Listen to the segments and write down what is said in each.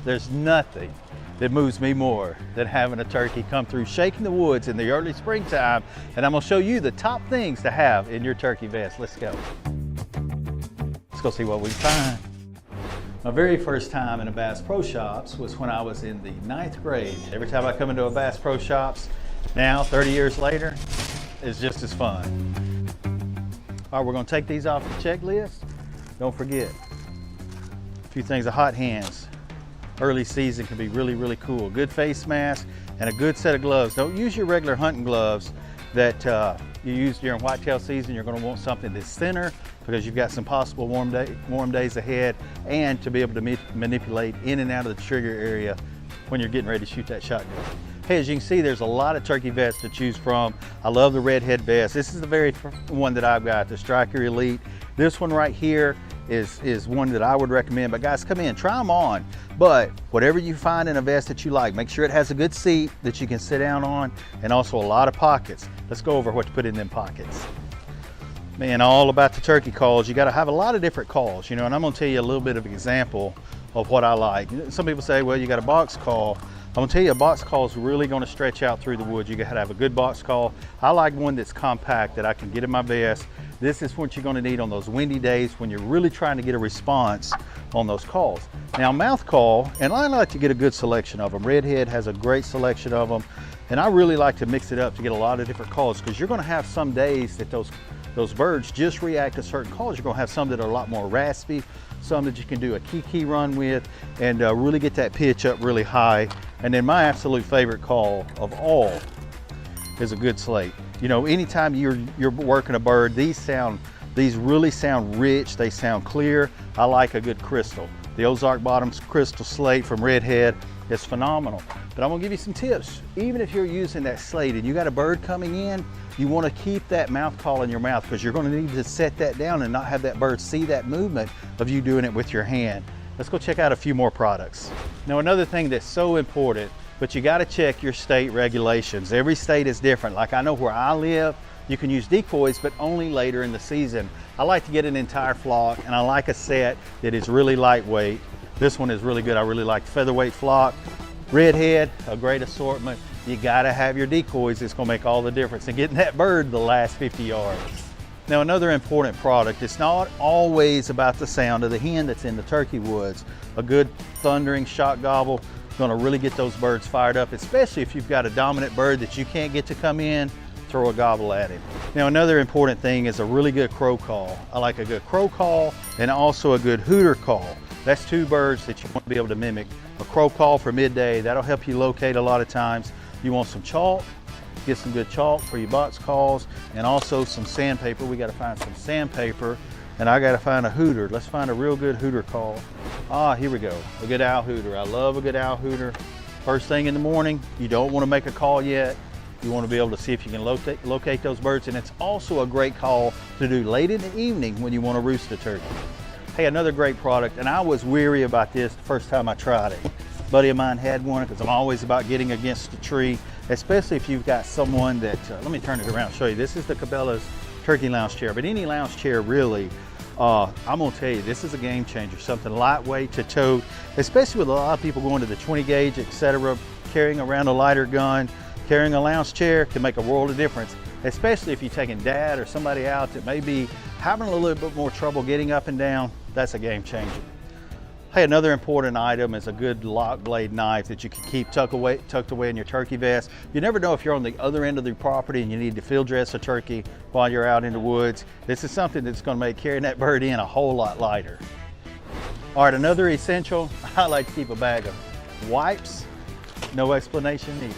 There's nothing that moves me more than having a turkey come through shaking the woods in the early springtime, and I'm gonna show you the top things to have in your turkey vest. Let's go. Let's go see what we find. My very first time in a Bass Pro Shops was when I was in the 9th grade. Every time I come into a Bass Pro Shops, now 30 years later, it's just as fun. All right, we're gonna take these off the checklist. Don't forget, a few things of hot hands. Early season can be really, really cool. Good face mask and a good set of gloves. Don't use your regular hunting gloves that you use during whitetail season. You're gonna want something that's thinner because you've got some possible warm days ahead, and to be able to manipulate in and out of the trigger area when you're getting ready to shoot that shotgun. Hey, as you can see, there's a lot of turkey vests to choose from. I love the redhead vest. This is the very one that I've got, the Striker Elite. This one right here is one that I would recommend, but guys, come in, try them on. But whatever you find in a vest that you like, make sure it has a good seat that you can sit down on, and also a lot of pockets. Let's go over what to put in them pockets. Man, all about the turkey calls. You gotta have a lot of different calls, you know, and I'm gonna tell you a little bit of an example of what I like. Some people say, well, you got a box call. I'm gonna tell you, a box call is really gonna stretch out through the woods. You gotta have a good box call. I like one that's compact that I can get in my vest. This is what you're gonna need on those windy days when you're really trying to get a response on those calls. Now, mouth call, and I like to get a good selection of them. Redhead has a great selection of them, and I really like to mix it up to get a lot of different calls, because you're gonna have some days that those birds just react to certain calls. You're gonna have some that are a lot more raspy, some that you can do a key run with and really get that pitch up really high. And then my absolute favorite call of all is a good slate. You know, anytime you're working a bird, these really sound rich, they sound clear. I like a good crystal. The Ozark Bottoms crystal slate from Redhead is phenomenal. But I'm gonna give you some tips. Even if you're using that slate and you got a bird coming in, you wanna keep that mouth call in your mouth, because you're gonna need to set that down and not have that bird see that movement of you doing it with your hand. Let's go check out a few more products. Now, another thing that's so important, but you gotta check your state regulations. Every state is different. Like, I know where I live, you can use decoys, but only later in the season. I like to get an entire flock, and I like a set that is really lightweight. This one is really good. I really like the featherweight flock. Redhead, a great assortment. You gotta have your decoys. It's gonna make all the difference in getting that bird the last 50 yards. Now, another important product, it's not always about the sound of the hen that's in the turkey woods. A good thundering shot gobble is gonna really get those birds fired up, especially if you've got a dominant bird that you can't get to come in, throw a gobble at him. Now, another important thing is a really good crow call. I like a good crow call and also a good hooter call. That's two birds that you want to be able to mimic. A crow call for midday, that'll help you locate a lot of times. You want some chalk, get some good chalk for your box calls, and also some sandpaper. We gotta find some sandpaper, and I gotta find a hooter. Let's find a real good hooter call. Ah, here we go, a good owl hooter. I love a good owl hooter. First thing in the morning, you don't wanna make a call yet. You wanna be able to see if you can locate those birds, and it's also a great call to do late in the evening when you wanna roost a turkey. Hey, another great product, and I was weary about this the first time I tried it. A buddy of mine had one, because I'm always about getting against the tree, especially if you've got someone that, let me turn it around and show you. This is the Cabela's Turkey Lounge Chair, but any lounge chair really, I'm gonna tell you, this is a game changer. Something lightweight to tote, especially with a lot of people going to the 20 gauge, etc., carrying around a lighter gun. Carrying a lounge chair can make a world of difference, especially if you're taking dad or somebody out that may be having a little bit more trouble getting up and down. That's a game changer. Hey, another important item is a good lock blade knife that you can keep tucked away in your turkey vest. You never know if you're on the other end of the property and you need to field dress a turkey while you're out in the woods. This is something that's gonna make carrying that bird in a whole lot lighter. All right, another essential, I like to keep a bag of wipes, no explanation needed.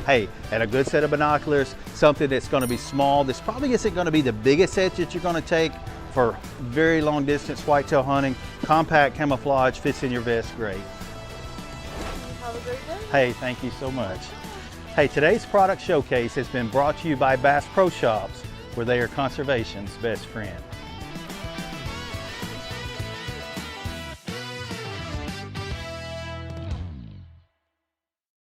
Hey, and a good set of binoculars, something that's gonna be small. This probably isn't gonna be the biggest set that you're gonna take for very long distance whitetail hunting. Compact camouflage fits in your vest great. Have a great day. Hey, thank you so much. Hey, today's product showcase has been brought to you by Bass Pro Shops, where they are conservation's best friend.